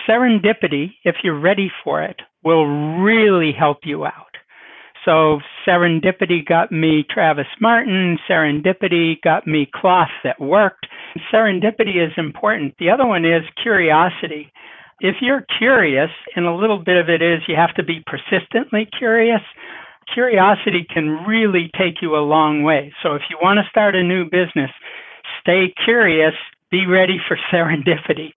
serendipity, if you're ready for it, will really help you out. So serendipity got me Travis Martin. Serendipity got me cloth that worked. Serendipity is important. The other one is curiosity. If you're curious, and a little bit of it is you have to be persistently curious, curiosity can really take you a long way. So if you want to start a new business, stay curious, be ready for serendipity.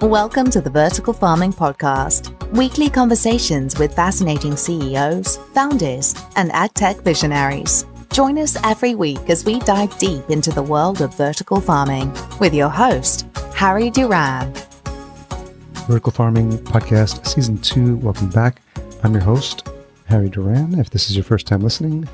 Welcome to the Vertical Farming Podcast, weekly conversations with fascinating CEOs, founders, and AgTech visionaries. Join us every week as we dive deep into the world of vertical farming with your host, Harry Duran. Vertical Farming Podcast Season 2, welcome back. I'm your host, Harry Duran. If this is your first time listening,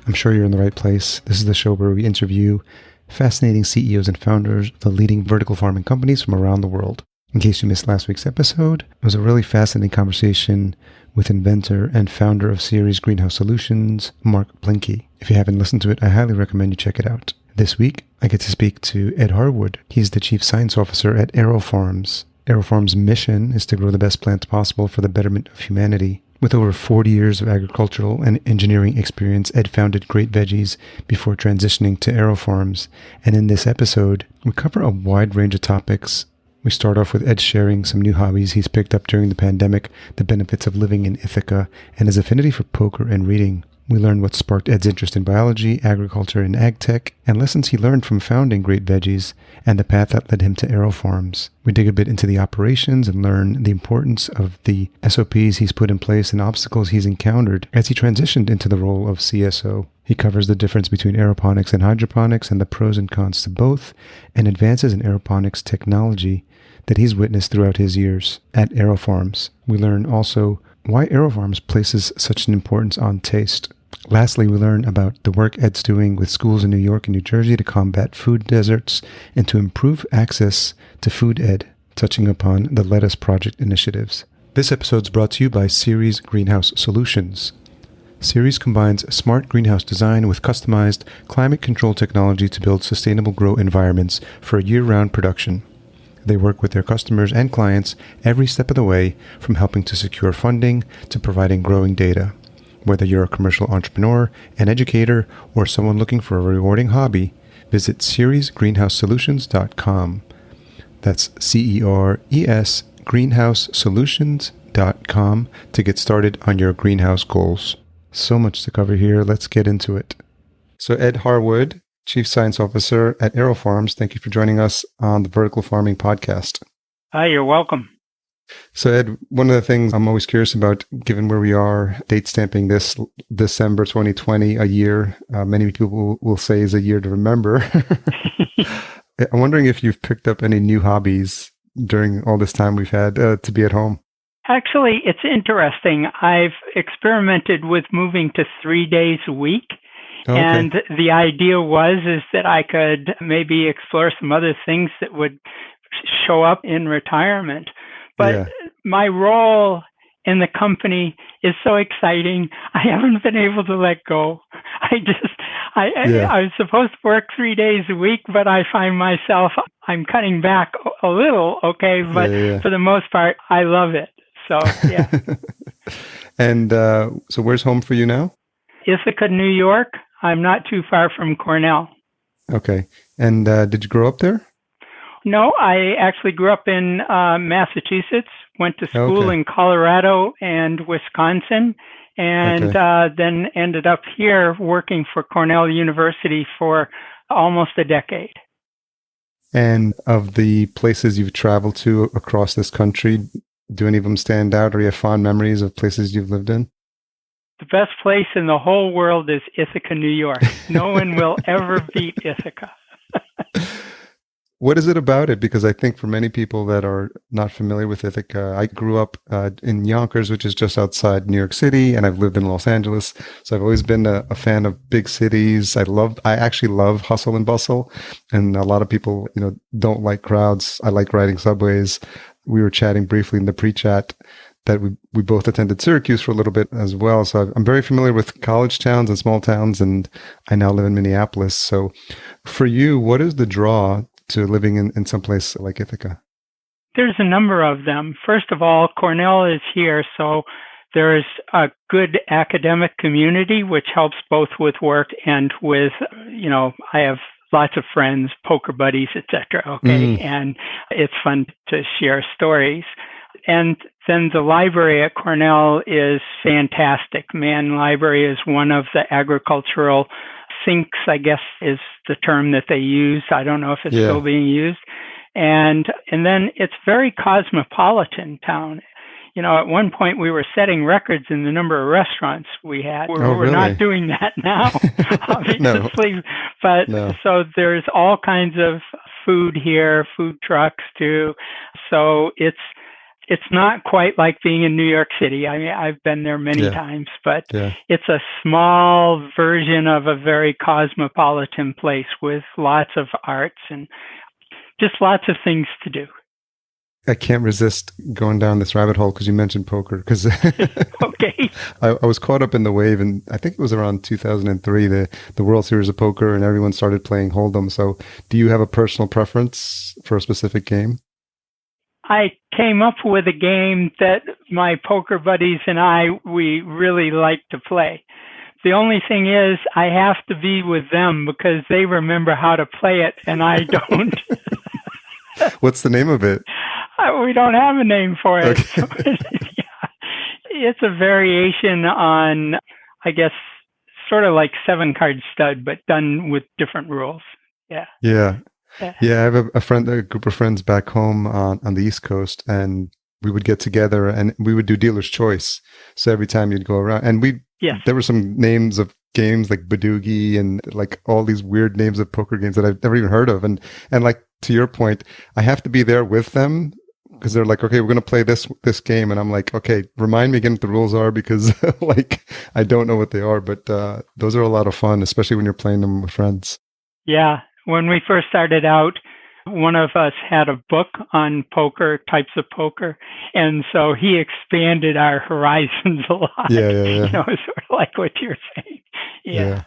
I'm sure you're in the right place. This is the show where we interview fascinating CEOs and founders of the leading vertical farming companies from around the world. In case you missed last week's episode, it was a really fascinating conversation with inventor and founder of Ceres Greenhouse Solutions, Mark Blinke. If you haven't listened to it, I highly recommend you check it out. This week, I get to speak to Ed Harwood. He's the Chief Science Officer at AeroFarms. AeroFarms' mission is to grow the best plants possible for the betterment of humanity. With over 40 years of agricultural and engineering experience, Ed founded GreatVeggies before transitioning to AeroFarms. And in this episode, we cover a wide range of topics. We start off with Ed sharing some new hobbies he's picked up during the pandemic, the benefits of living in Ithaca, and his affinity for poker and reading. We learn what sparked Ed's interest in biology, agriculture, and AgTech, and lessons he learned from founding GreatVeggies, and the path that led him to AeroFarms. We dig a bit into the operations and learn the importance of the SOPs he's put in place and obstacles he's encountered as he transitioned into the role of CSO. He covers the difference between aeroponics and hydroponics and the pros and cons to both, and advances in aeroponics technology that he's witnessed throughout his years at AeroFarms. We learn also why AeroFarms places such an importance on taste. Lastly, we learn about the work Ed's doing with schools in New York and New Jersey to combat food deserts and to improve access to food ed, touching upon the Lettuce Project initiatives. This episode is brought to you by Ceres Greenhouse Solutions. Ceres combines smart greenhouse design with customized climate control technology to build sustainable grow environments for year-round production. They work with their customers and clients every step of the way, from helping to secure funding to providing growing data. Whether you're a commercial entrepreneur, an educator, or someone looking for a rewarding hobby, visit ceresgreenhousesolutions.com. That's CERES greenhousesolutions.com to get started on your greenhouse goals. So much to cover here. Let's get into it. So Ed Harwood, Chief Science Officer at AeroFarms, thank you for joining us on the Vertical Farming Podcast. Hi, you're welcome. So Ed, one of the things I'm always curious about, given where we are, date stamping this December 2020, a year, many people will say is a year to remember. I'm wondering if you've picked up any new hobbies during all this time we've had to be at home. Actually, it's interesting. I've experimented with moving to 3 days a week. Okay. And the idea is that I could maybe explore some other things that would show up in retirement. But my role in the company is so exciting. I haven't been able to let go. I was supposed to work 3 days a week, but I find myself, I'm cutting back a little, okay? But for the most part, I love it. So, yeah. And so where's home for you now? Ithaca, New York. I'm not too far from Cornell. Okay. And did you grow up there? No, I actually grew up in Massachusetts, went to school in Colorado and Wisconsin, and then ended up here working for Cornell University for almost a decade. And of the places you've traveled to across this country, do any of them stand out, or you have fond memories of places you've lived in? The best place in the whole world is Ithaca, New York. No one will ever beat Ithaca. What is it about it? Because I think for many people that are not familiar with Ithaca, I grew up in Yonkers, which is just outside New York City, and I've lived in Los Angeles. So I've always been a fan of big cities. I actually love hustle and bustle. And a lot of people, don't like crowds. I like riding subways. We were chatting briefly in the pre-chat that we both attended Syracuse for a little bit as well. So I'm very familiar with college towns and small towns, and I now live in Minneapolis. So for you, what is the draw to living in some place like Ithaca? There's a number of them. First of all, Cornell is here, so there's a good academic community, which helps both with work and with, I have lots of friends, poker buddies, etc. Okay, and it's fun to share stories. And then the library at Cornell is fantastic. Mann Library is one of the agricultural sinks, I guess is the term that they use. I don't know if it's still being used. And then it's very cosmopolitan town. At one point we were setting records in the number of restaurants we had. We're not doing that now, obviously. So there's all kinds of food here, food trucks too. So it's not quite like being in New York City. I mean, I've been there many times, but it's a small version of a very cosmopolitan place with lots of arts and just lots of things to do. I can't resist going down this rabbit hole because you mentioned poker. Because okay, I was caught up in the wave, and I think it was around 2003, the World Series of Poker, and everyone started playing Hold'em. So, do you have a personal preference for a specific game? I came up with a game that my poker buddies and we really like to play. The only thing is, I have to be with them because they remember how to play it, and I don't. What's the name of it? We don't have a name for it. Okay. It's a variation on, I guess, sort of like 7-card stud, but done with different rules. Yeah, I have a group of friends back home on the East Coast, and we would get together and we would do dealer's choice. So every time you'd go around, and there were some names of games like Badoogie and like all these weird names of poker games that I've never even heard of. And like, to your point, I have to be there with them because they're like, okay, we're going to play this game. And I'm like, okay, remind me again what the rules are because like, I don't know what they are, but those are a lot of fun, especially when you're playing them with friends. Yeah. When we first started out, one of us had a book on poker, types of poker. And so he expanded our horizons a lot. Yeah. Sort of like what you're saying. Yeah.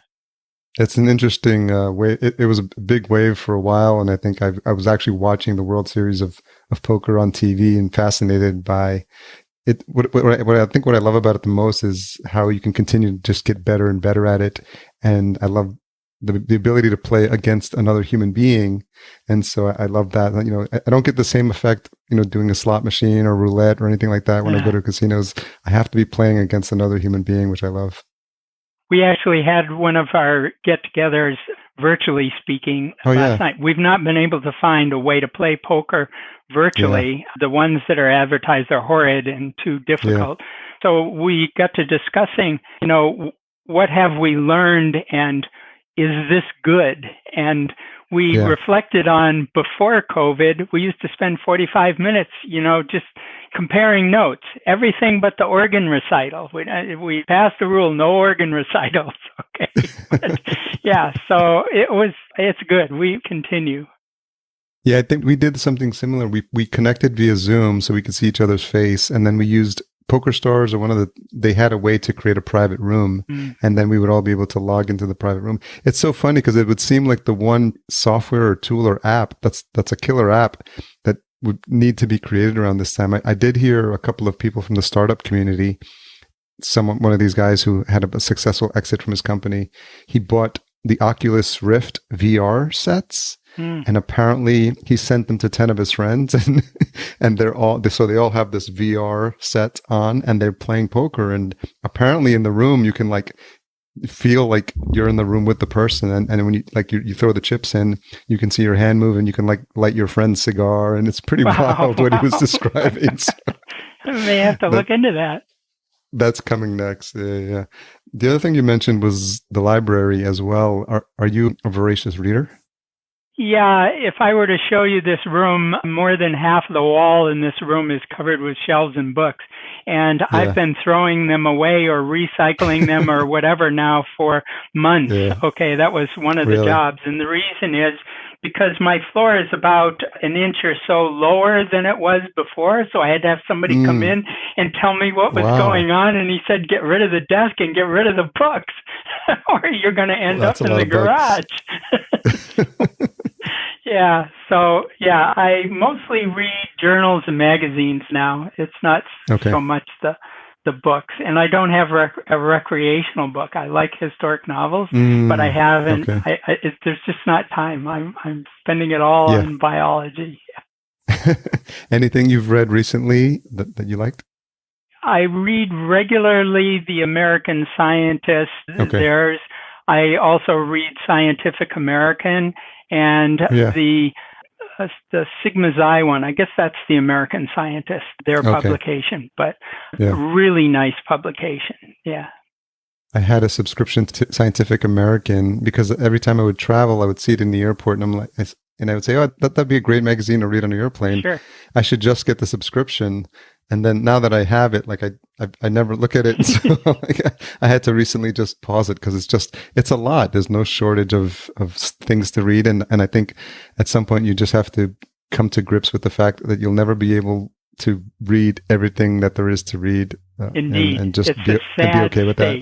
It's an interesting way. It was a big wave for a while, and I think I was actually watching the World Series of Poker on TV and fascinated by it. What I love about it the most is how you can continue to just get better and better at it, and I love the ability to play against another human being, and so I love that. I don't get the same effect, doing a slot machine or roulette or anything like that when I go to casinos. I have to be playing against another human being, which I love. We actually had one of our get-togethers, virtually speaking, last night. We've not been able to find a way to play poker virtually. Yeah. The ones that are advertised are horrid and too difficult. Yeah. So we got to discussing, what have we learned and is this good? And we reflected on before COVID, we used to spend 45 minutes, just comparing notes, everything but the organ recital. We passed the rule, no organ recitals. Okay. But, so it's good. We continue. Yeah, I think we did something similar. We connected via Zoom so we could see each other's face. And then we used PokerStars or they had a way to create a private room, and then we would all be able to log into the private room. It's so funny because it would seem like the one software or tool or app that's a killer app that would need to be created around this time. I did hear a couple of people from the startup community, one of these guys who had a successful exit from his company, he bought the Oculus Rift VR sets. And apparently he sent them to 10 of his friends and they all have this VR set on and they're playing poker. And apparently in the room, you can like feel like you're in the room with the person. And when you throw the chips in, you can see your hand move and you can like light your friend's cigar. And it's pretty wild what he was describing. So, I may have to look into that. That's coming next. Yeah. The other thing you mentioned was the library as well. Are you a voracious reader? Yeah, if I were to show you this room, more than half the wall in this room is covered with shelves and books. And I've been throwing them away or recycling them or whatever now for months. Yeah. Okay, that was one of the jobs. And the reason is because my floor is about an inch or so lower than it was before. So I had to have somebody come in and tell me what was going on. And he said, get rid of the desk and get rid of the books or you're going to end up in the garage. Yeah. So, yeah, I mostly read journals and magazines now. It's not so much the books. And I don't have a recreational book. I like historic novels, but I haven't. There's just not time. I'm spending it all on biology. Anything you've read recently that you liked? I read regularly The American Scientist. I also read Scientific American and the Sigma Xi one. I guess that's The American Scientist, their publication, but really nice publication. Yeah. I had a subscription to Scientific American because every time I would travel, I would see it in the airport, and I would say, "Oh, that'd be a great magazine to read on an airplane. Sure. I should just get the subscription." And then now that I have it, like I never look at it. So I had to recently just pause it because it's a lot. There's no shortage of things to read. And I think at some point you just have to come to grips with the fact that you'll never be able to read everything that there is to read. Indeed. And just be okay with that.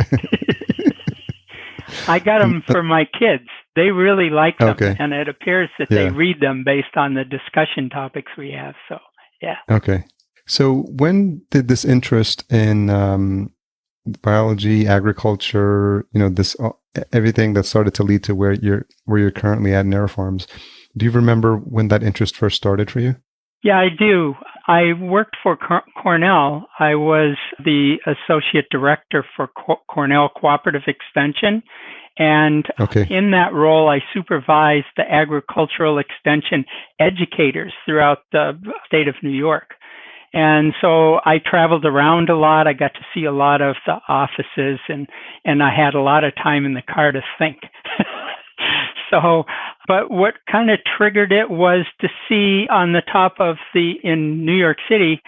I got them for my kids. They really like them. And it appears that they read them based on the discussion topics we have. So, yeah. Okay. So when did this interest in biology, agriculture, this everything that started to lead to where you're currently at in AeroFarms? Do you remember when that interest first started for you? Yeah, I do. I worked for Cornell. I was the associate director for Cornell Cooperative Extension. And in that role, I supervised the agricultural extension educators throughout the state of New York. And so I traveled around a lot. I got to see a lot of the offices and I had a lot of time in the car to think. But what kind of triggered it was to see on the top of in New York City,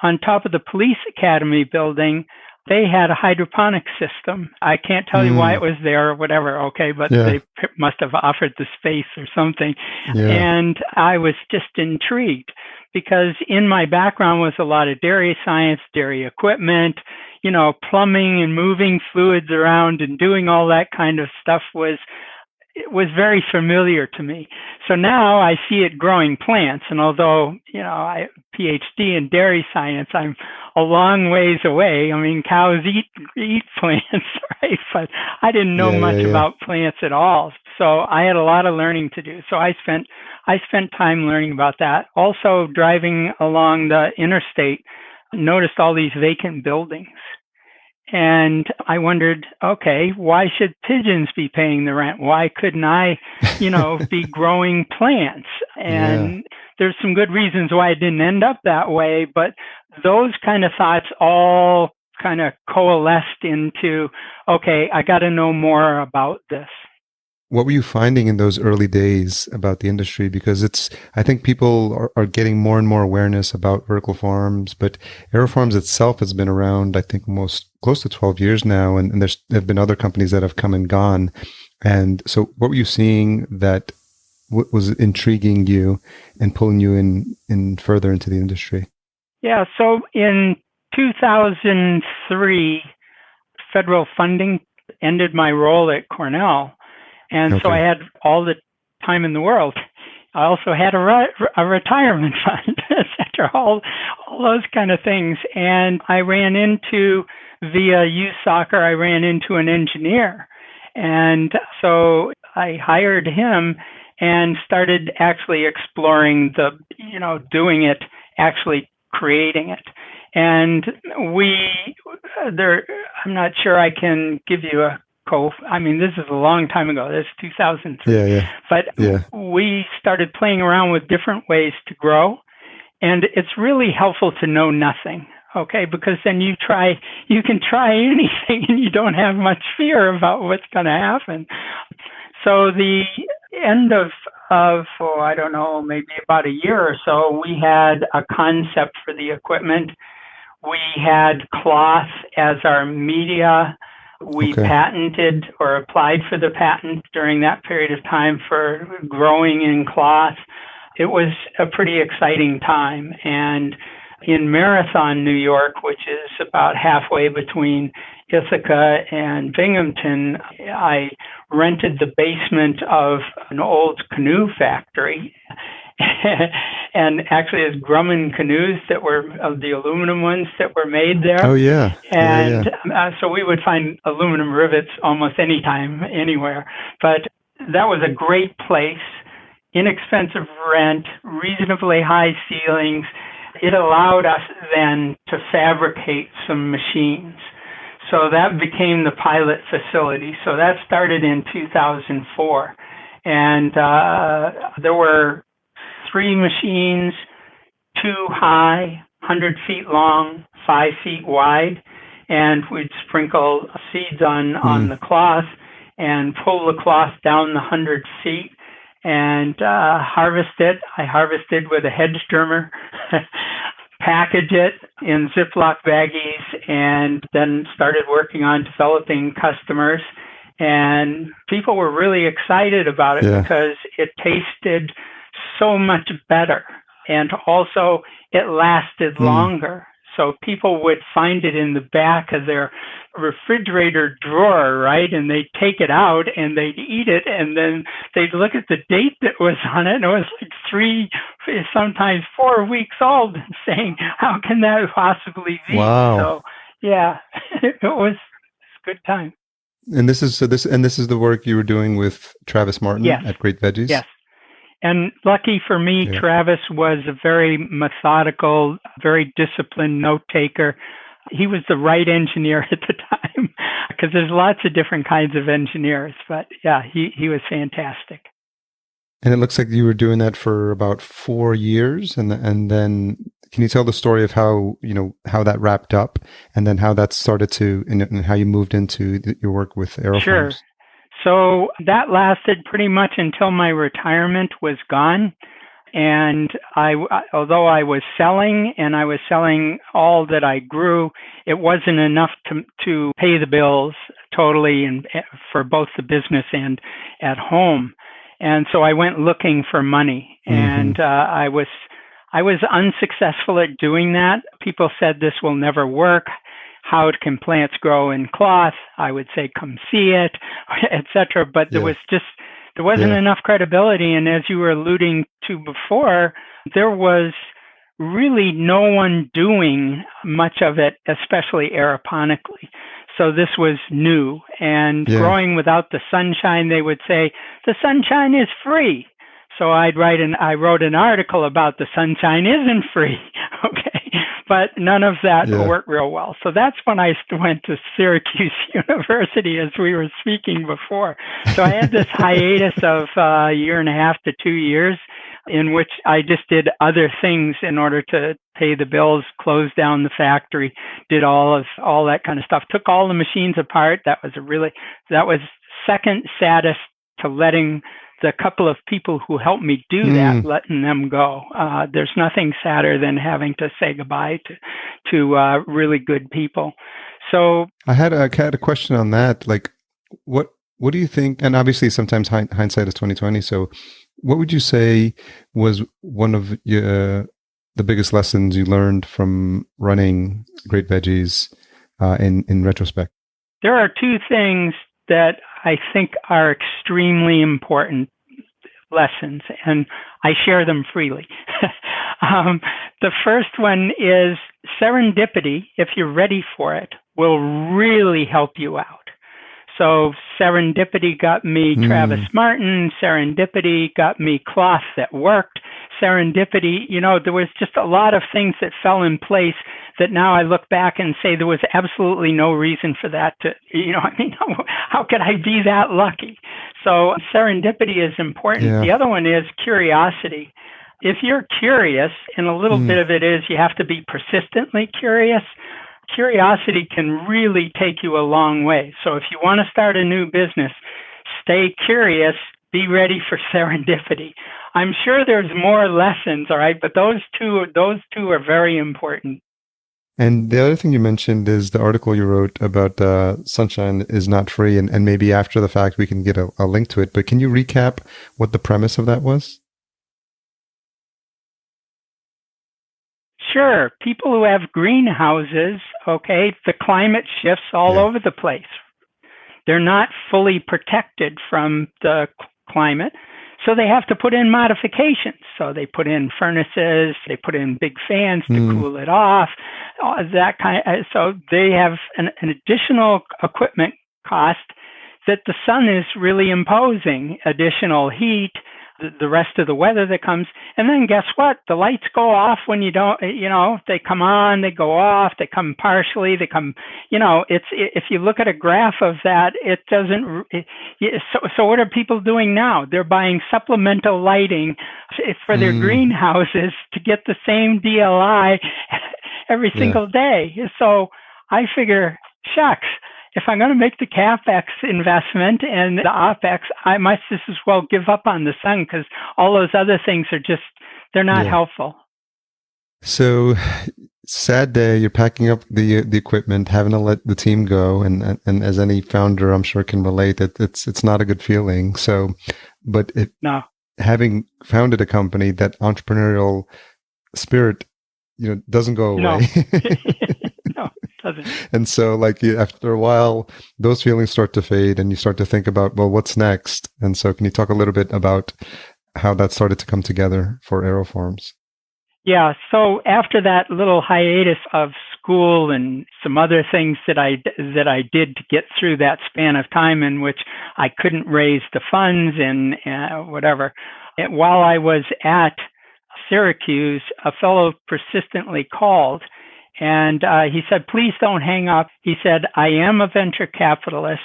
on top of the police academy building, they had a hydroponic system. I can't tell you why it was there or whatever, but they must have offered the space or something. Yeah. And I was just intrigued because in my background was a lot of dairy science, dairy equipment, plumbing and moving fluids around and doing all that kind of stuff was very familiar to me. So now I see it growing plants. And although, I PhD in dairy science, I'm a long ways away. I mean, cows eat plants, right? But I didn't know much about plants at all. So I had a lot of learning to do. So I spent time learning about that. Also driving along the interstate, noticed all these vacant buildings. And I wondered, why should pigeons be paying the rent? Why couldn't I, be growing plants? And there's some good reasons why it didn't end up that way. But those kind of thoughts all kind of coalesced into, I got to know more about this. What were you finding in those early days about the industry? Because I think people are getting more and more awareness about vertical farms, but AeroFarms itself has been around, I think, most close to 12 years now. And there have been other companies that have come and gone. And so what were you seeing that was intriguing you and pulling you in further into the industry? Yeah. So in 2003, federal funding ended my role at Cornell. And so I had all the time in the world. I also had a retirement fund, etc., all those kind of things. And I ran into, via youth soccer, I ran into an engineer. And so I hired him and started actually exploring doing it, actually creating it. And I'm not sure I can give you this is a long time ago. This is 2003. But we started playing around with different ways to grow. And it's really helpful to know nothing, because then you can try anything and you don't have much fear about what's going to happen. So the end of I don't know, maybe about a year or so, we had a concept for the equipment. We had cloth as our media. We Okay. patented or applied for the patent during that period of time for growing in cloth. It was a pretty exciting time. And in Marathon, New York, which is about halfway between Ithaca and Binghamton, I rented the basement of an old canoe factory. And actually, it's Grumman canoes that were of the aluminum ones that were made there. Oh, yeah. And so we would find aluminum rivets almost anytime, anywhere. But that was a great place, inexpensive rent, reasonably high ceilings. It allowed us then to fabricate some machines. So that became the pilot facility. So that started in 2004. And there were 3 machines, 2 high, 100 feet long, 5 feet wide. And we'd sprinkle seeds on the cloth and pull the cloth down the 100 feet and harvest it. I harvested with a hedge trimmer, package it in Ziploc baggies, and then started working on developing customers. And people were really excited about it because it tasted so much better. And also, it lasted longer. So people would find it in the back of their refrigerator drawer, right? And they'd take it out and they'd eat it. And then they'd look at the date that was on it. And it was like 3, sometimes 4 weeks old, and saying, how can that possibly be? Wow. So, yeah, it was a good time. And this is the work you were doing with Travis Martin at GreatVeggies? Yes. And lucky for me, Travis was a very methodical, very disciplined note taker. He was the right engineer at the time, because there's lots of different kinds of engineers. But yeah, he was fantastic. And it looks like you were doing that for about 4 years, and then can you tell the story of how that wrapped up, and then how that started to and how you moved into your work with AeroFarms? Sure. So that lasted pretty much until my retirement was gone. And although I was selling, and I was selling all that I grew, it wasn't enough to pay the bills totally, and for both the business and at home. And so I went looking for money, and I was unsuccessful at doing that. People said this will never work. How can plants grow in cloth? I would say, come see it, etc. But there wasn't enough credibility. And as you were alluding to before, there was really no one doing much of it, especially aeroponically. So this was new. And growing without the sunshine, they would say, the sunshine is free. So I wrote an article about the sunshine isn't free, okay? But none of that worked real well. So that's when I went to Syracuse University, as we were speaking before. So I had this hiatus of a year and a half to 2 years, in which I just did other things in order to pay the bills, closed down the factory, did all that kind of stuff, took all the machines apart. That was second saddest to letting the couple of people who helped me do that, letting them go. There's nothing sadder than having to say goodbye to really good people. So I had a question on that. Like, what do you think? And obviously, sometimes hindsight is 20/20. So, what would you say was one of the biggest lessons you learned from running GreatVeggies in retrospect? There are 2 things that I think are extremely important lessons, and I share them freely. The first one is serendipity, if you're ready for it, will really help you out. So serendipity got me Travis Martin. Serendipity got me cloth that worked. Serendipity, there was just a lot of things that fell in place that now I look back and say there was absolutely no reason for that to, how could I be that lucky? So serendipity is important. Yeah. The other one is curiosity. If you're curious, and a little bit of it is you have to be persistently curious, curiosity can really take you a long way. So if you want to start a new business, stay curious, be ready for serendipity. I'm sure there's more lessons, all right, but those two are very important. And the other thing you mentioned is the article you wrote about sunshine is not free, and maybe after the fact we can get a link to it. But can you recap what the premise of that was? Sure. People who have greenhouses, okay, the climate shifts all over the place. They're not fully protected from the climate, so they have to put in modifications. So they put in furnaces, they put in big fans to cool it off, that kind of, so they have an additional equipment cost that the sun is really imposing, additional heat, the rest of the weather that comes. And then guess what? The lights go off when you don't, they come on, they go off, they come partially, they come, if you look at a graph of that, it doesn't, so what are people doing now? They're buying supplemental lighting for their greenhouses to get the same DLI every single day. So I figure, shucks, if I'm going to make the CapEx investment and the OpEx, I might just as well give up on the sun, because all those other things are just, they're not helpful. So sad day, you're packing up the equipment, having to let the team go. And as any founder, I'm sure can relate that it's not a good feeling. So, but having founded a company, that entrepreneurial spirit, doesn't go away. No. No. And so after a while, those feelings start to fade and you start to think about, well, what's next? And so can you talk a little bit about how that started to come together for AeroFarms? Yeah. So after that little hiatus of school and some other things that I did to get through that span of time in which I couldn't raise the funds and whatever, while I was at Syracuse, a fellow persistently called. And he said, please don't hang up. He said, I am a venture capitalist.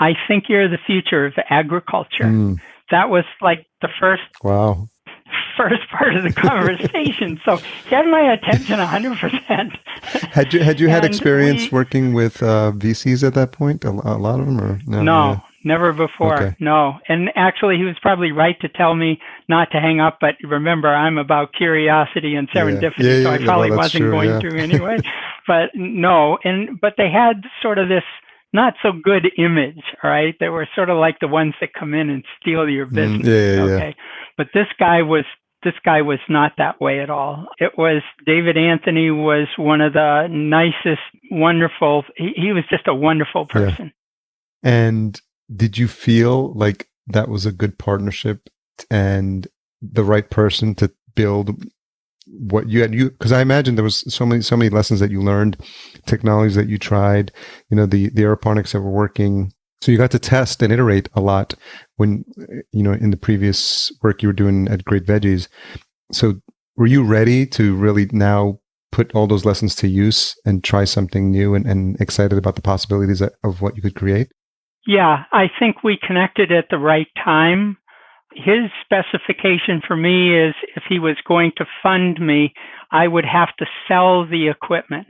I think you're the future of agriculture. That was like the first part of the conversation. So he had my attention 100%. Had you had experience working with VCs at that point? A lot of them? Or no? Never before. Okay. No. And actually, he was probably right to tell me not to hang up. But remember, I'm about curiosity and serendipity, so I probably wasn't going to anyway. But no. But they had sort of this not so good image, right? They were sort of like the ones that come in and steal your business. Okay. But this guy was not that way at all. It was David Anthony was one of the nicest, wonderful. He was just a wonderful person. Yeah. And did you feel like that was a good partnership and the right person to build what you had? Because I imagine there was so many lessons that you learned, technologies that you tried, the aeroponics that were working. So you got to test and iterate a lot when, in the previous work you were doing at GreatVeggies. So were you ready to really now put all those lessons to use and try something new and excited about the possibilities of what you could create? Yeah, I think we connected at the right time. His specification for me is if he was going to fund me, I would have to sell the equipment.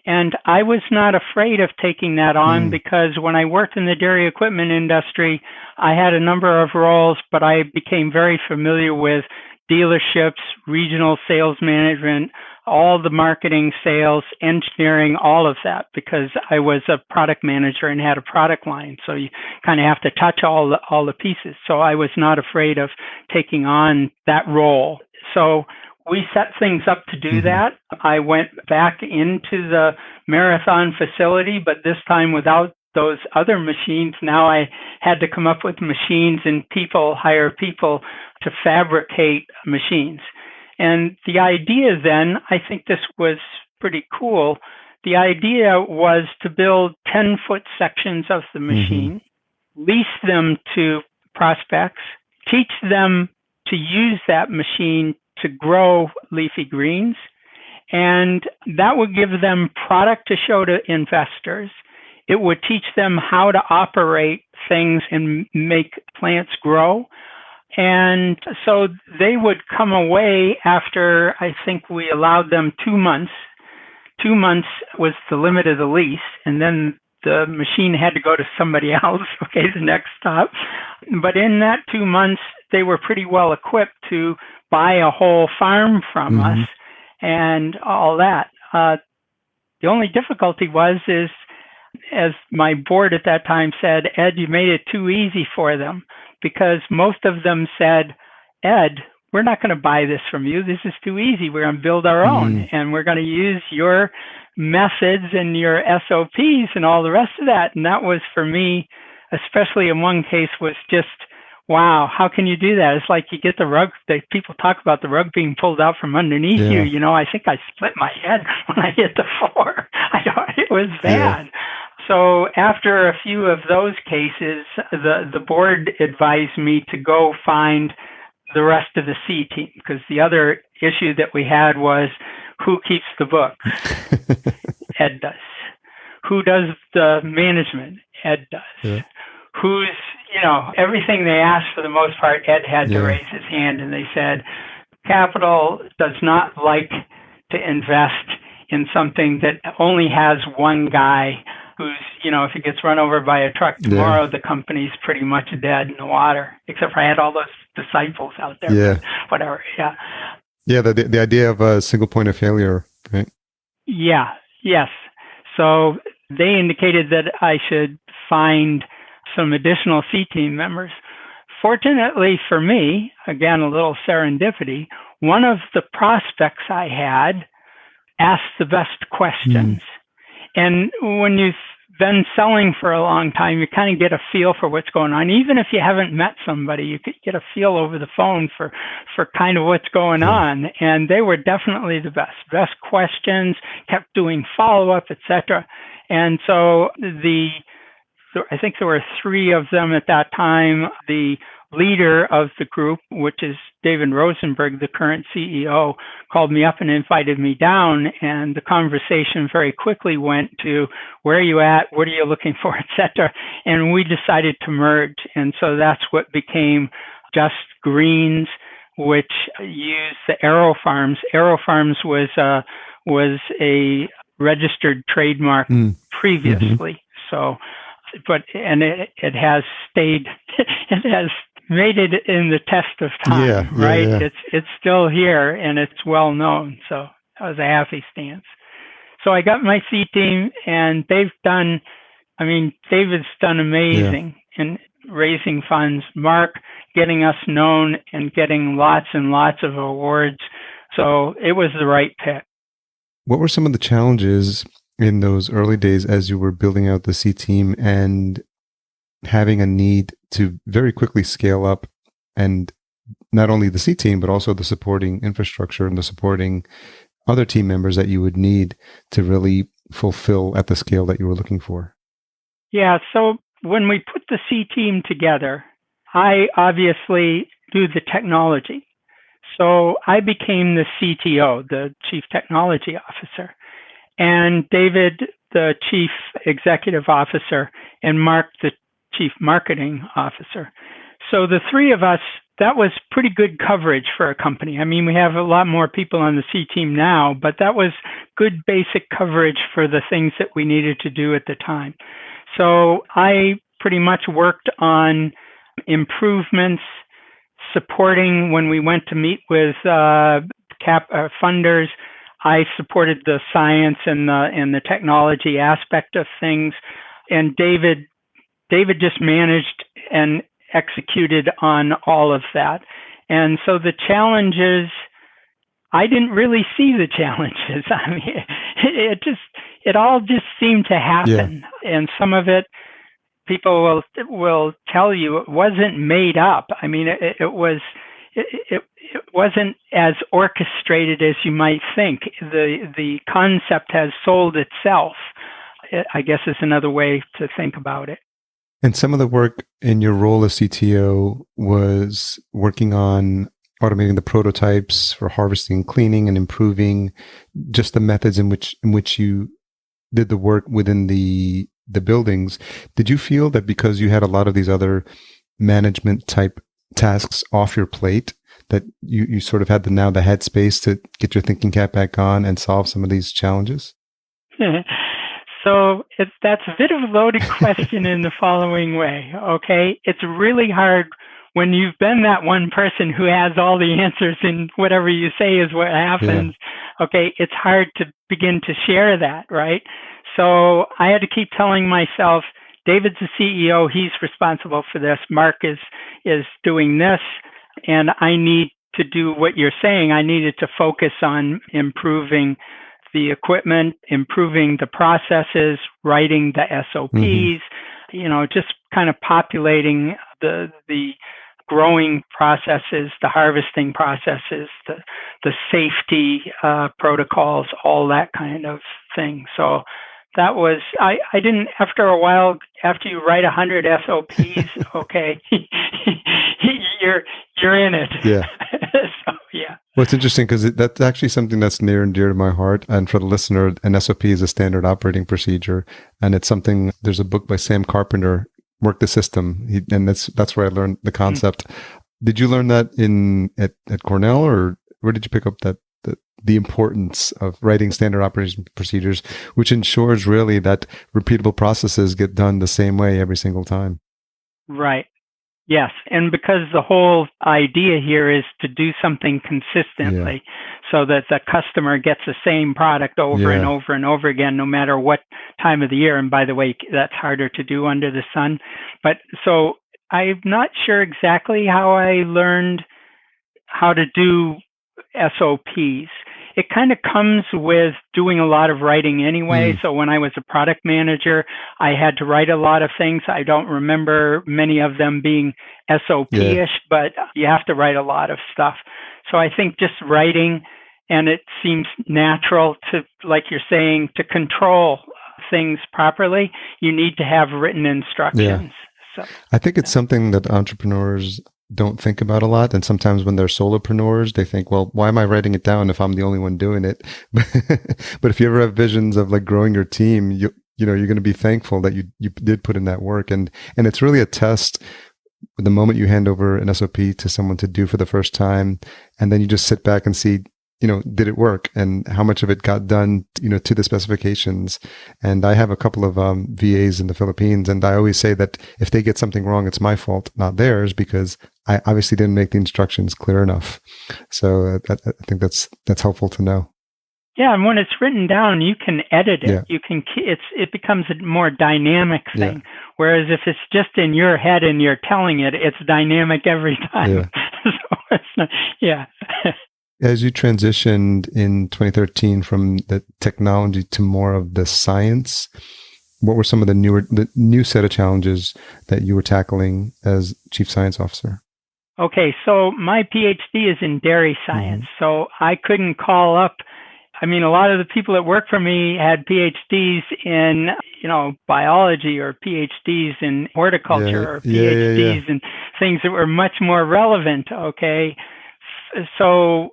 And I was not afraid of taking that on because when I worked in the dairy equipment industry, I had a number of roles, but I became very familiar with dealerships, regional sales management, all the marketing, sales, engineering, all of that, because I was a product manager and had a product line. So you kind of have to touch all the pieces. So I was not afraid of taking on that role. So we set things up to do that. I went back into the Marathon facility, but this time without those other machines. Now I had to come up with machines and hire people to fabricate machines. And the idea then, I think this was pretty cool. The idea was to build 10-foot sections of the machine, lease them to prospects, teach them to use that machine to grow leafy greens, and that would give them product to show to investors. It would teach them how to operate things and make plants grow. And so they would come away after, I think we allowed them 2 months. 2 months was the limit of the lease, and then the machine had to go to somebody else, the next stop. But in that 2 months, they were pretty well equipped to buy a whole farm from us and all that. The only difficulty is, as my board at that time said, Ed, you made it too easy for them, because most of them said, Ed, we're not going to buy this from you. This is too easy. We're going to build our own, and we're going to use your methods and your SOPs and all the rest of that. And that was, for me, especially in one case, was just, wow, how can you do that? It's like you get the rug, people talk about the rug being pulled out from underneath you. You know, I think I split my head when I hit the floor. It was bad. So after a few of those cases, the board advised me to go find the rest of the C team, because the other issue that we had was, who keeps the books? Ed does. Who does the management? Ed does. Who's, everything they asked, for the most part, Ed had to raise his hand, and they said, capital does not like to invest in something that only has one guy who's, if he gets run over by a truck tomorrow, the company's pretty much dead in the water, except for I had all those disciples out there. Whatever. The idea of a single point of failure, right? Yes. So they indicated that I should find some additional C team members. Fortunately for me, again, a little serendipity, one of the prospects I had asked the best questions. And when you've been selling for a long time, you kind of get a feel for what's going on. Even if you haven't met somebody, you could get a feel over the phone for kind of what's going on. And they were definitely the best questions, kept doing follow-up, etc. And so I think there were 3 of them at that time. The leader of the group, which is David Rosenberg, the current CEO, called me up and invited me down. And the conversation very quickly went to, where are you at? What are you looking for, etc. And we decided to merge. And so that's what became Just Greens, which used the AeroFarms. AeroFarms was a registered trademark previously. So, it has stayed, it has made it in the test of time, right? It's still here, and it's well known. So that was a happy stance. So I got my C team, and David's done amazing in raising funds. Mark getting us known and getting lots and lots of awards. So it was the right pick. What were some of the challenges in those early days as you were building out the C team and having a need to very quickly scale up, and not only the C team, but also the supporting infrastructure and the supporting other team members that you would need to really fulfill at the scale that you were looking for? Yeah. So when we put the C team together, I obviously do the technology. So I became the CTO, the Chief Technology Officer, and David, the Chief Executive Officer, and Mark, the Chief Marketing Officer. So the 3 of us, that was pretty good coverage for a company. I mean, we have a lot more people on the C team now, but that was good basic coverage for the things that we needed to do at the time. So I pretty much worked on improvements, supporting when we went to meet with funders. I supported the science and the technology aspect of things, and David just managed and executed on all of that. And so the challenges, I didn't really see the challenges. I mean, it all just seemed to happen. And some of it, people will tell you it wasn't made up. I mean, it wasn't as orchestrated as you might think. The concept has sold itself, I guess, is another way to think about it. And some of the work in your role as CTO was working on automating the prototypes for harvesting and cleaning, and improving just the methods in which you did the work within the buildings. Did you feel that because you had a lot of these other management type tasks off your plate, that you sort of had the headspace to get your thinking cap back on and solve some of these challenges? So that's a bit of a loaded question in the following way, okay? It's really hard when you've been that one person who has all the answers and whatever you say is what happens, okay, it's hard to begin to share that, right? So I had to keep telling myself, David's the CEO, he's responsible for this. Mark is doing this, and I need to do what you're saying. I needed to focus on improving the equipment, improving the processes, writing the SOPs, just kind of populating the growing processes, the harvesting processes, the safety protocols, all that kind of thing. So that was, I didn't, after a while, after you write 100 SOPs, okay, you're in it. Yeah. So, yeah. Well, it's interesting because that's actually something that's near and dear to my heart. And for the listener, an SOP is a standard operating procedure. And it's something, there's a book by Sam Carpenter, Work the System. And that's where I learned the concept. Did you learn that at Cornell, or where did you pick up the importance of writing standard operating procedures, which ensures really that repeatable processes get done the same way every single time? Right. Yes. And because the whole idea here is to do something consistently so that the customer gets the same product over and over and over again, no matter what time of the year. And by the way, that's harder to do under the sun. But so I'm not sure exactly how I learned how to do SOPs. It kind of comes with doing a lot of writing anyway. So when I was a product manager, I had to write a lot of things. I don't remember many of them being SOP-ish, but you have to write a lot of stuff. So I think just writing, and it seems natural to, like you're saying, to control things properly, you need to have written instructions. So I think it's something that entrepreneurs don't think about a lot. And sometimes when they're solopreneurs, they think, well, why am I writing it down if I'm the only one doing it? But if you ever have visions of like growing your team, you're going to be thankful that you did put in that work. And it's really a test the moment you hand over an SOP to someone to do for the first time. And then you just sit back and see, did it work, and how much of it got done, to the specifications. And I have a couple of VAs in the Philippines, and I always say that if they get something wrong, it's my fault, not theirs, because I obviously didn't make the instructions clear enough. So I think that's helpful to know. Yeah, and when it's written down, you can edit it. Yeah. It becomes a more dynamic thing. Yeah. Whereas if it's just in your head and you're telling it, it's dynamic every time. Yeah. So it's not, As you transitioned in 2013 from the technology to more of the science, what were some of the new set of challenges that you were tackling as Chief Science Officer? Okay, so my PhD is in dairy science, so I couldn't call up. I mean, a lot of the people that work for me had PhDs in, biology, or PhDs in horticulture, or PhDs in things that were much more relevant. Okay, so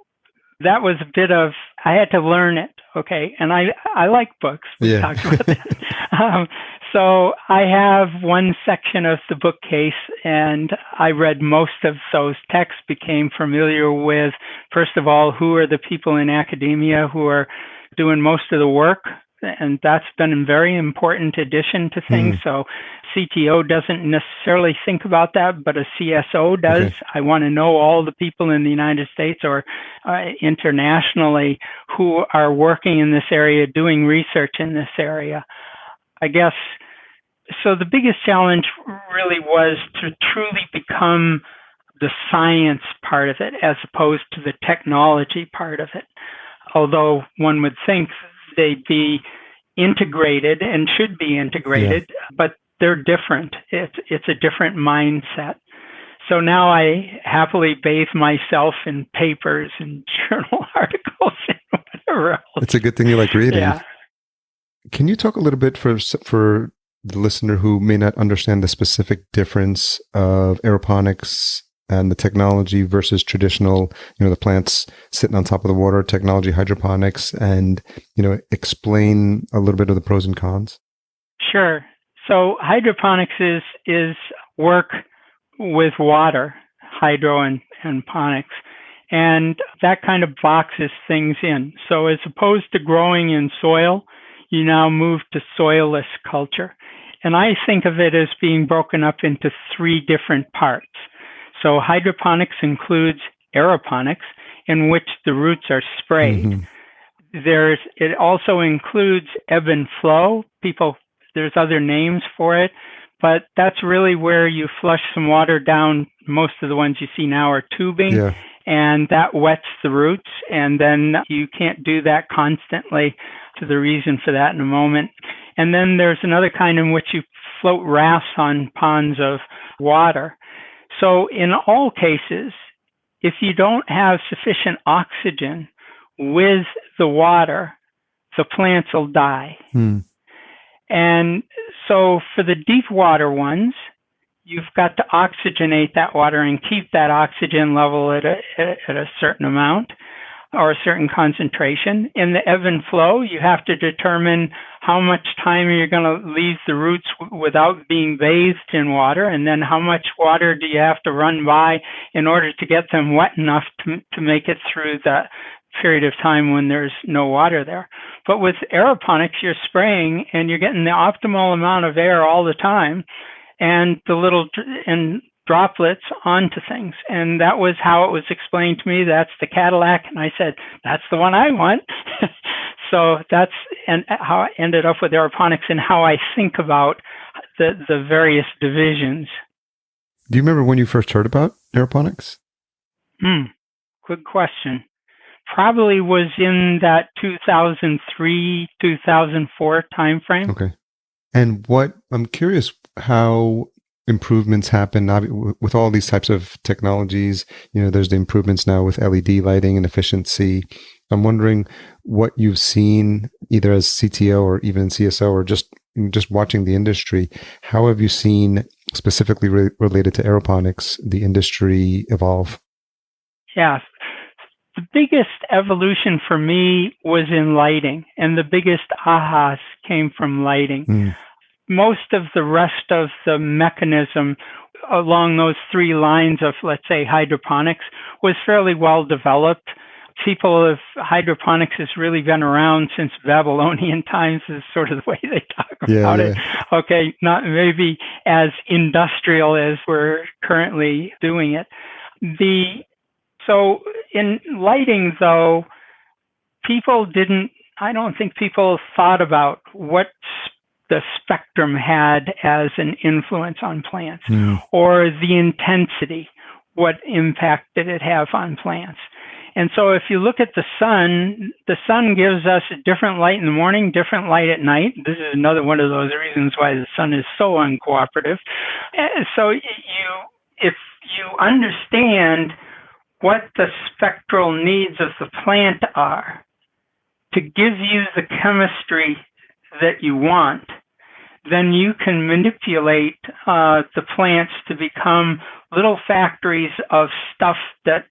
that was a bit of, I had to learn it. Okay. And I like books. We talked about that. So I have one section of the bookcase, and I read most of those texts, became familiar with, first of all, who are the people in academia who are doing most of the work. And that's been a very important addition to things. So CTO doesn't necessarily think about that, but a CSO does. Okay. I want to know all the people in the United States or internationally who are working in this area, doing research in this area. I guess, so the biggest challenge really was to truly become the science part of it as opposed to the technology part of it. Although one would think they'd be integrated and should be integrated, but they're different. It's a different mindset. So now I happily bathe myself in papers and journal articles and whatever else. It's a good thing you like reading. Yeah. Can you talk a little bit for the listener who may not understand the specific difference of aeroponics and the technology versus traditional, the plants sitting on top of the water technology, hydroponics, and, explain a little bit of the pros and cons? Sure. So hydroponics is work with water, hydro and ponics, and that kind of boxes things in. So as opposed to growing in soil, you now move to soilless culture. And I think of it as being broken up into three different parts. So hydroponics includes aeroponics, in which the roots are sprayed. Mm-hmm. It also includes ebb and flow. There's other names for it, but that's really where you flush some water down. Most of the ones you see now are tubing, Yeah. and that wets the roots, and then you can't do that constantly. To the reason for that in a moment. And then there's another kind in which you float rafts on ponds of water. So in all cases, if you don't have sufficient oxygen with the water, the plants will die. And so for the deep water ones, you've got to oxygenate that water and keep that oxygen level at a certain amount or a certain concentration. In the ebb and flow, you have to determine how much time you're going to leave the roots without being bathed in water, and then how much water do you have to run by in order to get them wet enough to make it through that period of time when there's no water there. But with aeroponics, you're spraying and you're getting the optimal amount of air all the time, and the little droplets onto things. And that was how it was explained to me. That's the Cadillac. And I said, that's the one I want. So that's how I ended up with aeroponics and how I think about the various divisions. Do you remember when you first heard about aeroponics? Good question. Probably was in that 2003, 2004 timeframe. Okay. And I'm curious how improvements happen with all these types of technologies. There's the improvements now with LED lighting and efficiency. I'm wondering what you've seen either as CTO or even CSO or just watching the industry. How have you seen specifically related to aeroponics, the industry evolve? Yeah. The biggest evolution for me was in lighting, and the biggest ahas came from lighting. Most of the rest of the mechanism along those three lines of, let's say, hydroponics was fairly well developed. Hydroponics has really been around since Babylonian times, is sort of the way they talk about it. Okay, not maybe as industrial as we're currently doing it. So in lighting, though, I don't think people thought about what the spectrum had as an influence on plants, or the intensity, what impact did it have on plants. And so if you look at the sun gives us a different light in the morning, different light at night. This is another one of those reasons why the sun is so uncooperative. So if you understand what the spectral needs of the plant are to give you the chemistry that you want, then you can manipulate the plants to become little factories of stuff that's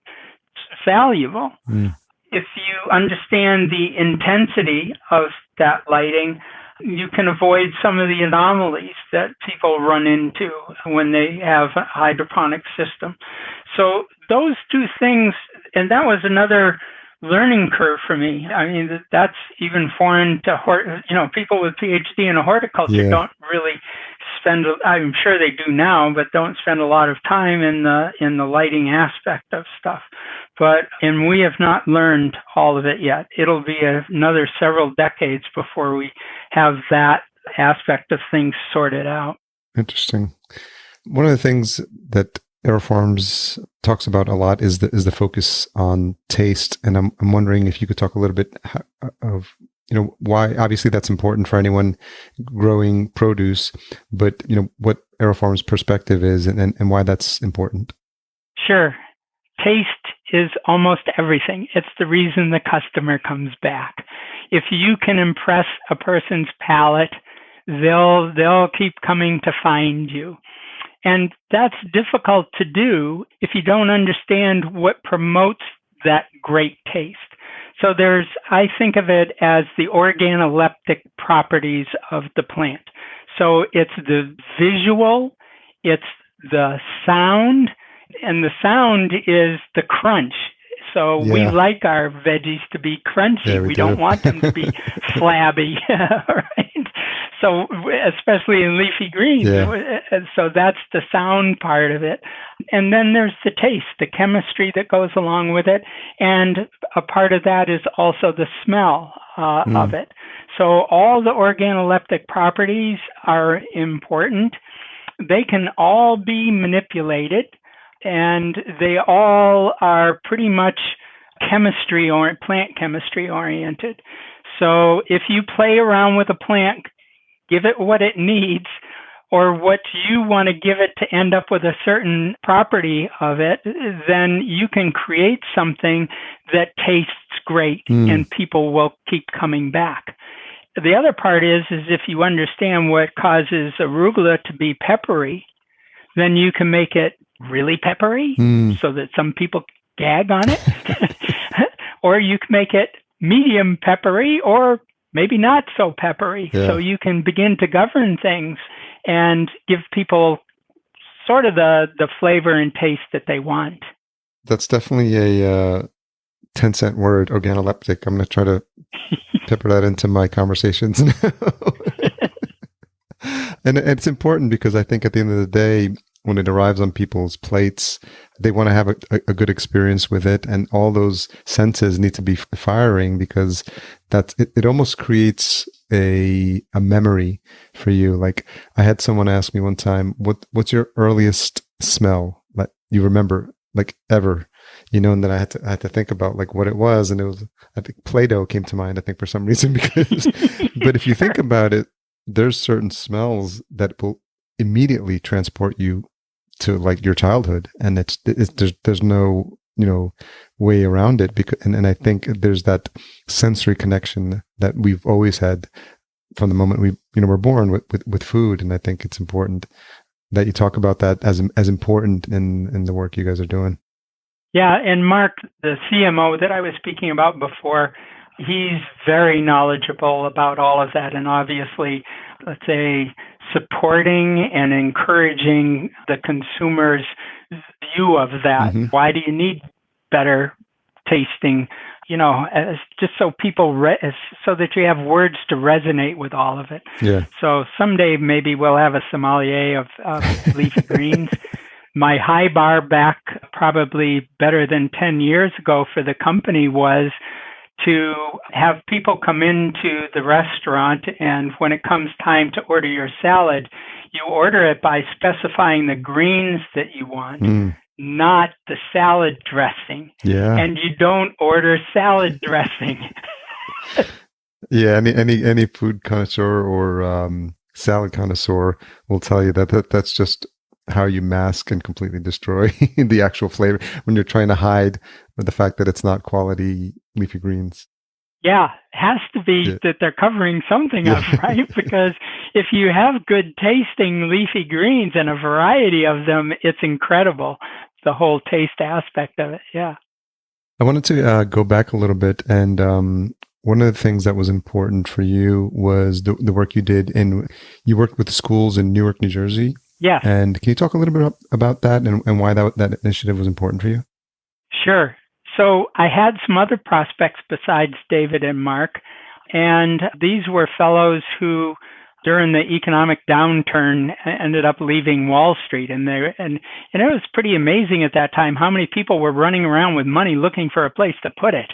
valuable. If you understand the intensity of that lighting, you can avoid some of the anomalies that people run into when they have a hydroponic system. So those two things, and that was another learning curve for me. I mean, that's even foreign to people with PhD in horticulture don't really spend. I'm sure they do now, but don't spend a lot of time in the lighting aspect of stuff. And we have not learned all of it yet. It'll be another several decades before we have that aspect of things sorted out. Interesting. One of the things that AeroFarms talks about a lot is the focus on taste, and I'm wondering if you could talk a little bit of why. Obviously, that's important for anyone growing produce, but what AeroFarms' perspective is, and why that's important. Sure, taste is almost everything. It's the reason the customer comes back. If you can impress a person's palate, they'll keep coming to find you. And that's difficult to do if you don't understand what promotes that great taste. So I think of it as the organoleptic properties of the plant. So it's the visual, it's the sound, and the sound is the crunch. So we like our veggies to be crunchy. We don't want them to be flabby, right? So especially in leafy greens. Yeah. So that's the sound part of it. And then there's the taste, the chemistry that goes along with it. And a part of that is also the smell of it. So all the organoleptic properties are important. They can all be manipulated, and they all are pretty much plant chemistry oriented. So if you play around with a plant, give it what it needs or what you want to give it to end up with a certain property of it, then you can create something that tastes great and people will keep coming back. The other part is if you understand what causes arugula to be peppery, then you can make it really peppery so that some people gag on it. Or you can make it medium peppery or maybe not so peppery. Yeah. So you can begin to govern things and give people sort of the flavor and taste that they want. That's definitely a 10-cent word, organoleptic. I'm going to try to pepper that into my conversations now. And it's important because I think at the end of the day, when it arrives on people's plates, they want to have a good experience with it. And all those senses need to be firing because it almost creates a memory for you. Like I had someone ask me one time, what's your earliest smell that you remember, like ever? And then I had to think about like what it was. And it was, I think Play-Doh came to mind, I think for some reason, because, but if you think about it, there's certain smells that will immediately transport you to like your childhood, and there's no way around it because and I think there's that sensory connection that we've always had from the moment we we're born with food, and I think it's important that you talk about that as important in the work you guys are doing. Yeah, and Mark, the CMO that I was speaking about before, he's very knowledgeable about all of that, and obviously, let's say, supporting and encouraging the consumer's view of that. Mm-hmm. Why do you need better tasting? Just so people, so that you have words to resonate with all of it. Yeah. So someday maybe we'll have a sommelier of leafy greens. My high bar back probably better than 10 years ago for the company was to have people come into the restaurant, and when it comes time to order your salad, you order it by specifying the greens that you want, not the salad dressing. Yeah. And you don't order salad dressing. Yeah, any food connoisseur or salad connoisseur will tell you that's just how you mask and completely destroy the actual flavor when you're trying to hide the fact that it's not quality leafy greens. Yeah, it has to be that they're covering something up, right? Because if you have good tasting leafy greens and a variety of them, it's incredible, the whole taste aspect of it. Yeah. I wanted to go back a little bit, and one of the things that was important for you was the work you did you worked with schools in Newark, New Jersey. Yeah. And can you talk a little bit about that and why that initiative was important for you? Sure. So I had some other prospects besides David and Mark, and these were fellows who, during the economic downturn, ended up leaving Wall Street, and it was pretty amazing at that time how many people were running around with money looking for a place to put it.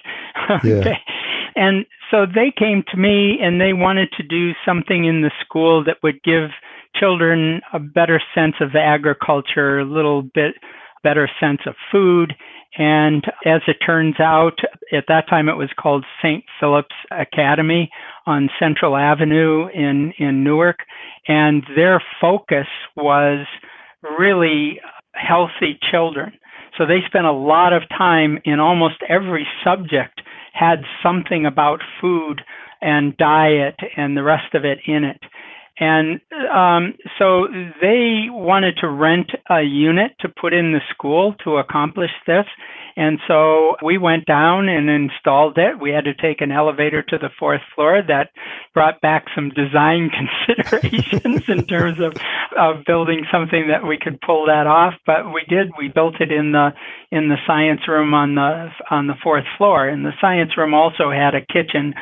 Okay. Yeah. And so they came to me, and they wanted to do something in the school that would give children a better sense of agriculture, a little bit better sense of food. And as it turns out, at that time it was called St. Philip's Academy on Central Avenue in Newark. And their focus was really healthy children. So they spent a lot of time in almost every subject had something about food and diet and the rest of it in it. And so they wanted to rent a unit to put in the school to accomplish this. And so we went down and installed it. We had to take an elevator to the fourth floor. That brought back some design considerations in terms of building something that we could pull that off. But we did. We built it in the science room on the fourth floor. And the science room also had a kitchen,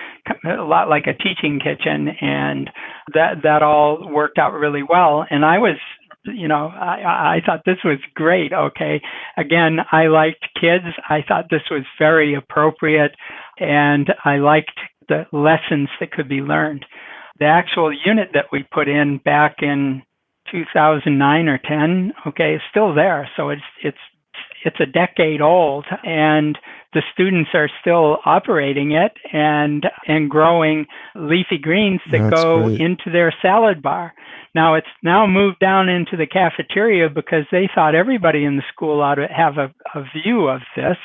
a lot like a teaching kitchen, and that all worked out really well. And I was, I thought this was great. Okay. Again, I liked kids. I thought this was very appropriate, and I liked the lessons that could be learned. The actual unit that we put in back in 2009 or 10, okay, is still there. So it's a decade old, and the students are still operating it and growing leafy greens that go into their salad bar. Now it's now moved down into the cafeteria because they thought everybody in the school ought to have a view of this.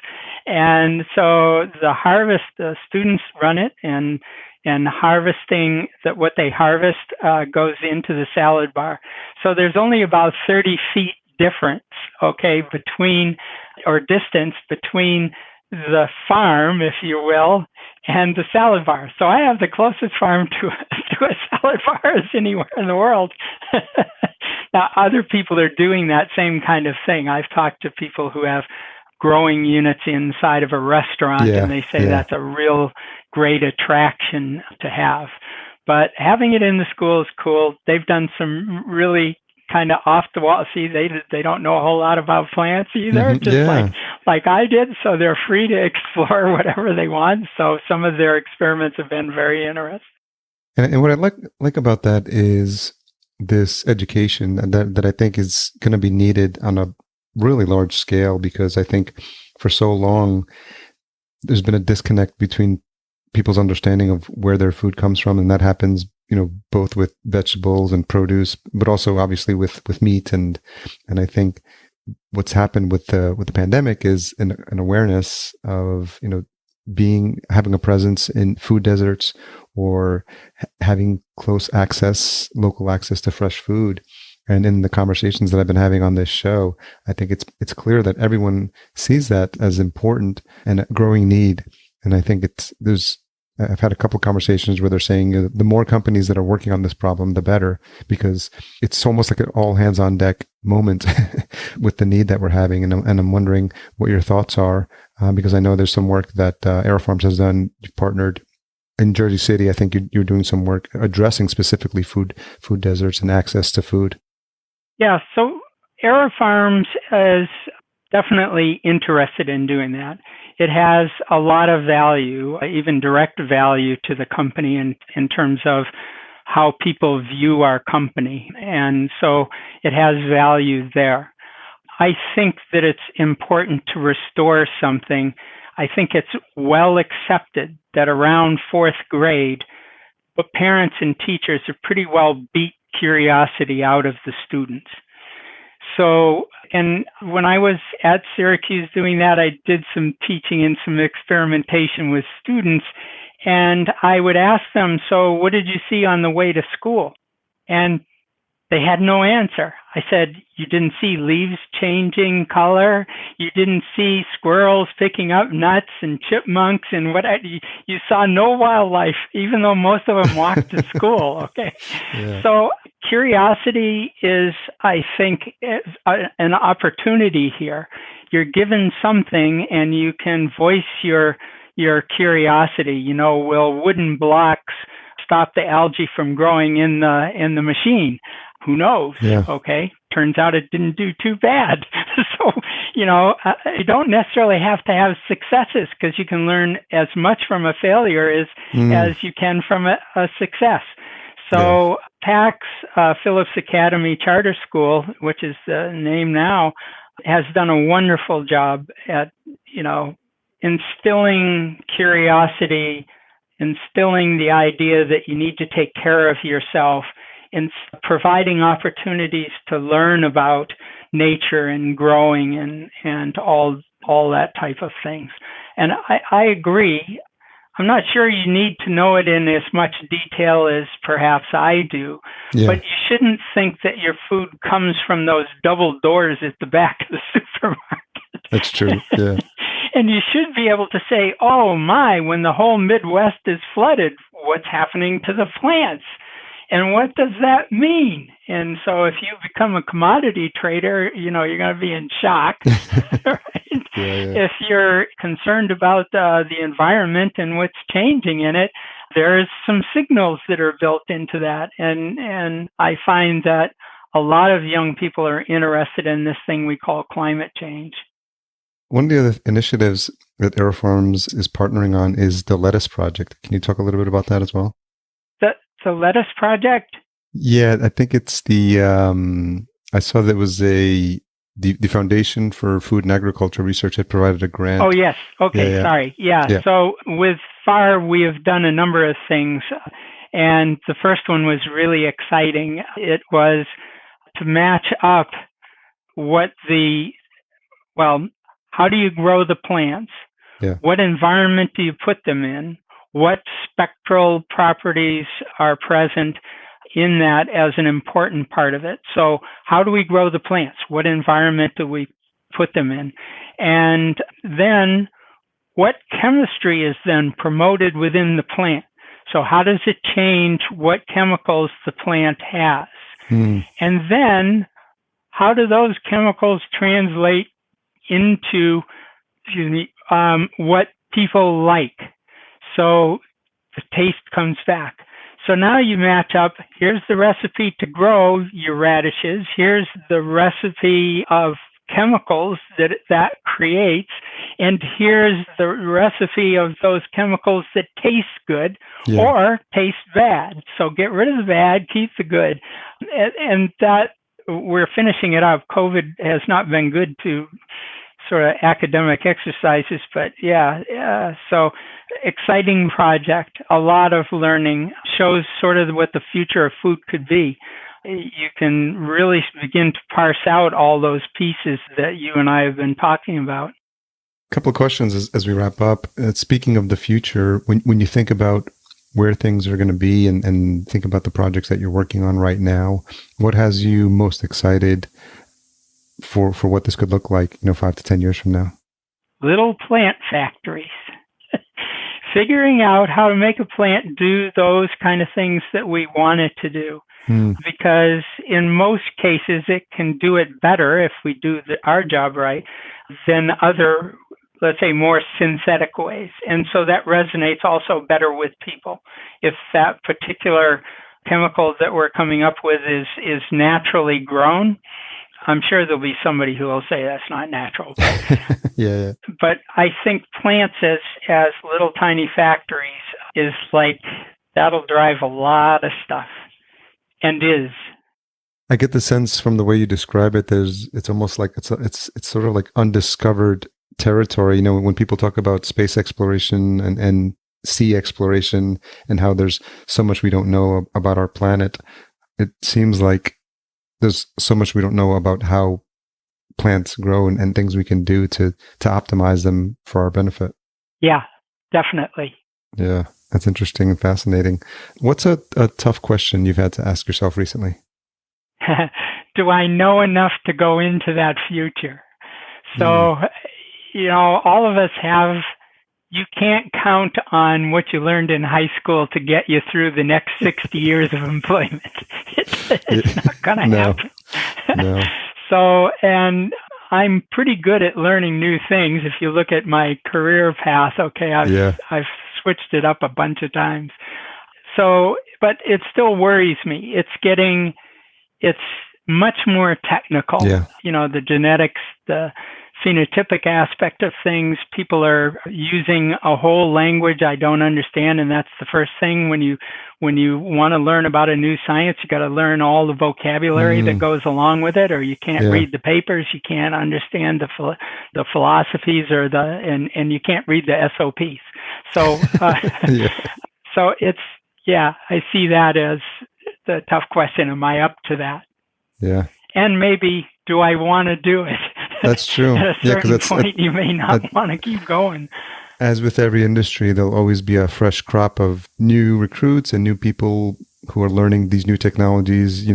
And so the students run it, and harvesting that what they harvest goes into the salad bar. So there's only about 30 feet difference, okay, distance between the farm, if you will, and the salad bar. So I have the closest farm to a salad bar as anywhere in the world. Now, other people are doing that same kind of thing. I've talked to people who have growing units inside of a restaurant, and they say that's a real great attraction to have. But having it in the school is cool. They've done some really kind of off the wall. See, they don't know a whole lot about plants either, like I did. So they're free to explore whatever they want. So some of their experiments have been very interesting. And what I like about that is this education that I think is going to be needed on a really large scale, because I think for so long there's been a disconnect between people's understanding of where their food comes from, and that happens both with vegetables and produce, but also obviously with meat. And I think what's happened with the pandemic is an awareness of, having a presence in food deserts, or having local access to fresh food. And in the conversations that I've been having on this show, I think it's clear that everyone sees that as important and a growing need. And I think I've had a couple of conversations where they're saying the more companies that are working on this problem, the better, because it's almost like an all hands on deck moment with the need that we're having. And I'm wondering what your thoughts are, because I know there's some work that AeroFarms has done. You partnered in Jersey City. I think you're doing some work addressing specifically food deserts and access to food. Yeah, so AeroFarms is definitely interested in doing that. It has a lot of value, even direct value to the company in terms of how people view our company. And so it has value there. I think that it's important to restore something. I think it's well accepted that around fourth grade, but parents and teachers are pretty well beat curiosity out of the students. So, and when I was at Syracuse doing that, I did some teaching and some experimentation with students, and I would ask them, so what did you see on the way to school? And they had no answer. I said, you didn't see leaves changing color? You didn't see squirrels picking up nuts and chipmunks and you saw no wildlife, even though most of them walked to school. Okay. Yeah. So curiosity is, I think, an opportunity here. You're given something and you can voice your curiosity. Will wooden blocks stop the algae from growing in the machine? Who knows? Yeah. Okay. Turns out it didn't do too bad. So, you don't necessarily have to have successes, because you can learn as much from a failure as you can from a success. So PAC's Phillips Academy Charter School, which is the name now, has done a wonderful job at, instilling curiosity, instilling the idea that you need to take care of yourself, and providing opportunities to learn about nature and growing and all that type of things. And I agree. I'm not sure you need to know it in as much detail as perhaps I do, but you shouldn't think that your food comes from those double doors at the back of the supermarket. That's true, yeah. And you should be able to say, oh my, when the whole Midwest is flooded, what's happening to the plants? And what does that mean? And so if you become a commodity trader, you're going to be in shock, right? If you're concerned about the environment and what's changing in it, there's some signals that are built into that. And I find that a lot of young people are interested in this thing we call climate change. One of the other initiatives that AeroFarms is partnering on is the Lettuce Project. Can you talk a little bit about that as well? The Lettuce Project? Yeah, I think it's the, I saw that was the Foundation for Food and Agriculture Research had provided a grant. Oh, yes. Okay, sorry. Yeah. So with FAR, we have done a number of things. And the first one was really exciting. It was to match up how do you grow the plants? Yeah. What environment do you put them in? What spectral properties are present in that as an important part of it? So how do we grow the plants? What environment do we put them in? And then what chemistry is then promoted within the plant? So how does it change what chemicals the plant has? And then how do those chemicals translate into what people like? So the taste comes back. So now you match up, here's the recipe to grow your radishes, here's the recipe of chemicals that creates, and here's the recipe of those chemicals that taste good or taste bad. So get rid of the bad, keep the good. And that, we're finishing it up. COVID has not been good to sort of academic exercises, but so exciting project, a lot of learning, shows sort of what the future of food could be. You can really begin to parse out all those pieces that you and I have been talking about. A couple of questions as we wrap up. Speaking of the future, when you think about where things are going to be and think about the projects that you're working on right now, what has you most excited for what this could look like, 5 to 10 years from now? Little plant factories. Figuring out how to make a plant do those kind of things that we want it to do. Because in most cases, it can do it better if we do our job right than other, let's say, more synthetic ways. And so that resonates also better with people. If that particular chemical that we're coming up with is naturally grown, I'm sure there'll be somebody who will say that's not natural. Yeah. But I think plants as little tiny factories is like, that'll drive a lot of stuff, and is. I get the sense from the way you describe it, it's almost like it's sort of like undiscovered territory. When people talk about space exploration and sea exploration and how there's so much we don't know about our planet, it seems like there's so much we don't know about how plants grow and things we can do to optimize them for our benefit. Yeah, definitely. Yeah, that's interesting and fascinating. What's a tough question you've had to ask yourself recently? Do I know enough to go into that future? So, all of us have, you can't count on what you learned in high school to get you through the next 60 years of employment. It's not going to happen. No. So, and I'm pretty good at learning new things. If you look at my career path, I've switched it up a bunch of times. So, but it still worries me. It's much more technical. Yeah. The genetics, the phenotypic aspect of things. People are using a whole language I don't understand, and that's the first thing when you want to learn about a new science. You got to learn all the vocabulary that goes along with it, or you can't read the papers. You can't understand the philosophies and you can't read the SOPs. So so it's I see that as the tough question. Am I up to that? Yeah. And maybe, do I want to do it? That's true. At a certain point, you may not want to keep going. As with every industry, there'll always be a fresh crop of new recruits and new people who are learning these new technologies,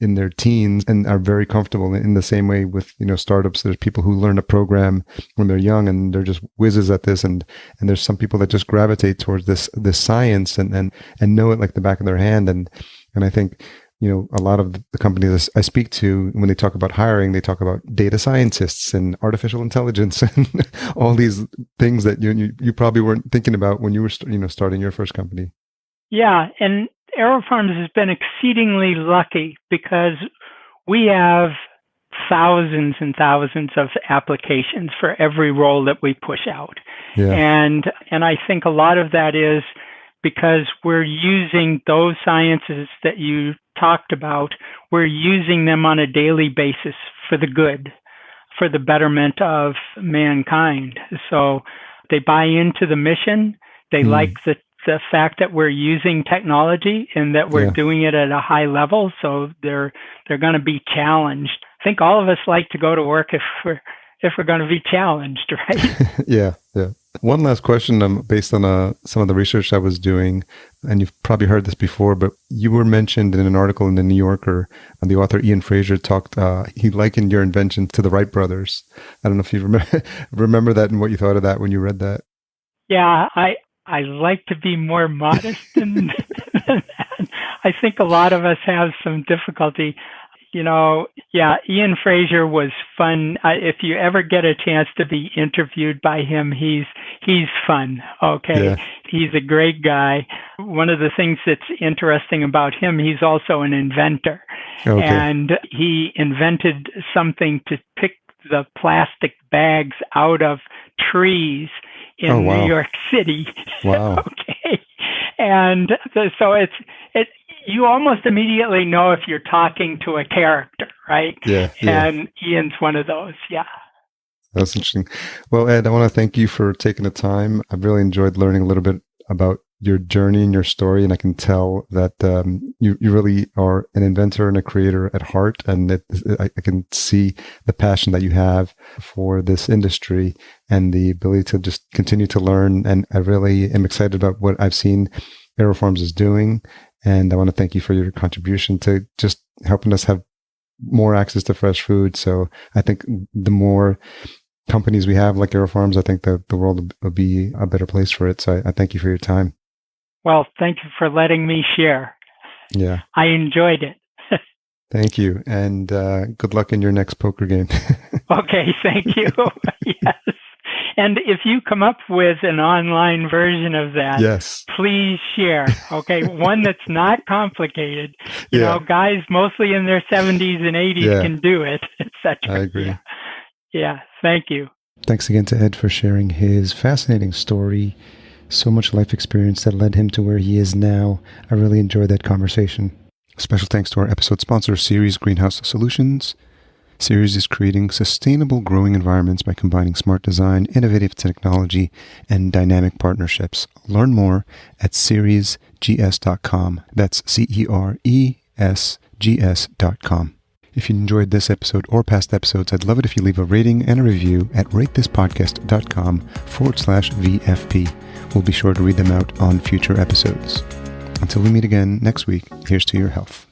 in their teens and are very comfortable. In the same way with, startups, there's people who learn a program when they're young and they're just whizzes at this. And there's some people that just gravitate towards this science and know it like the back of their hand. And I think, a lot of the companies I speak to, when they talk about hiring, they talk about data scientists and artificial intelligence and all these things that you probably weren't thinking about when you were, starting your first company. Yeah. And AeroFarms has been exceedingly lucky because we have thousands and thousands of applications for every role that we push out. Yeah. And I think a lot of that is because we're using those sciences that you talked about, we're using them on a daily basis for the good, for the betterment of mankind. So they buy into the mission. They like the fact that we're using technology and that we're doing it at a high level. So they're going to be challenged. I think all of us like to go to work if we're going to be challenged, right? Yeah. One last question based on some of the research I was doing, and you've probably heard this before, but you were mentioned in an article in the New Yorker, and the author Ian Fraser he likened your invention to the Wright Brothers. I don't know if you remember that and what you thought of that when you read that. Yeah, I like to be more modest than that. I think a lot of us have some difficulty. Ian Fraser was fun. If you ever get a chance to be interviewed by him, he's fun. Okay. Yeah. He's a great guy. One of the things that's interesting about him, he's also an inventor. Okay. And he invented something to pick the plastic bags out of trees in New York City. Wow. Okay. And so you almost immediately know if you're talking to a character, right? Yeah. And Ian's one of those. Yeah. That's interesting. Well, Ed, I want to thank you for taking the time. I've really enjoyed learning a little bit about your journey and your story, and I can tell that you really are an inventor and a creator at heart, and I can see the passion that you have for this industry and the ability to just continue to learn. And I really am excited about what I've seen AeroFarms is doing. And I want to thank you for your contribution to just helping us have more access to fresh food. So I think the more companies we have like AeroFarms, I think the world will be a better place for it. So I thank you for your time. Well, thank you for letting me share. Yeah. I enjoyed it. Thank you. And good luck in your next poker game. Okay, thank you. Yes. And if you come up with an online version of that, yes, please share. Okay, one that's not complicated. You know, guys mostly in their 70s and 80s can do it, etc. I agree. Yeah, thank you. Thanks again to Ed for sharing his fascinating story. So much life experience that led him to where he is now. I really enjoyed that conversation. Special thanks to our episode sponsor, Ceres Greenhouse Solutions. Ceres is creating sustainable growing environments by combining smart design, innovative technology, and dynamic partnerships. Learn more at ceresgs.com. That's CERESGS.com. If you enjoyed this episode or past episodes, I'd love it if you leave a rating and a review at ratethispodcast.com/VFP. We'll be sure to read them out on future episodes. Until we meet again next week, here's to your health.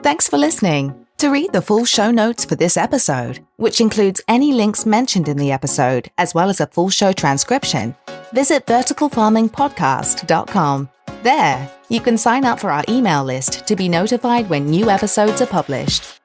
Thanks for listening. To read the full show notes for this episode, which includes any links mentioned in the episode, as well as a full show transcription, visit verticalfarmingpodcast.com. There, you can sign up for our email list to be notified when new episodes are published.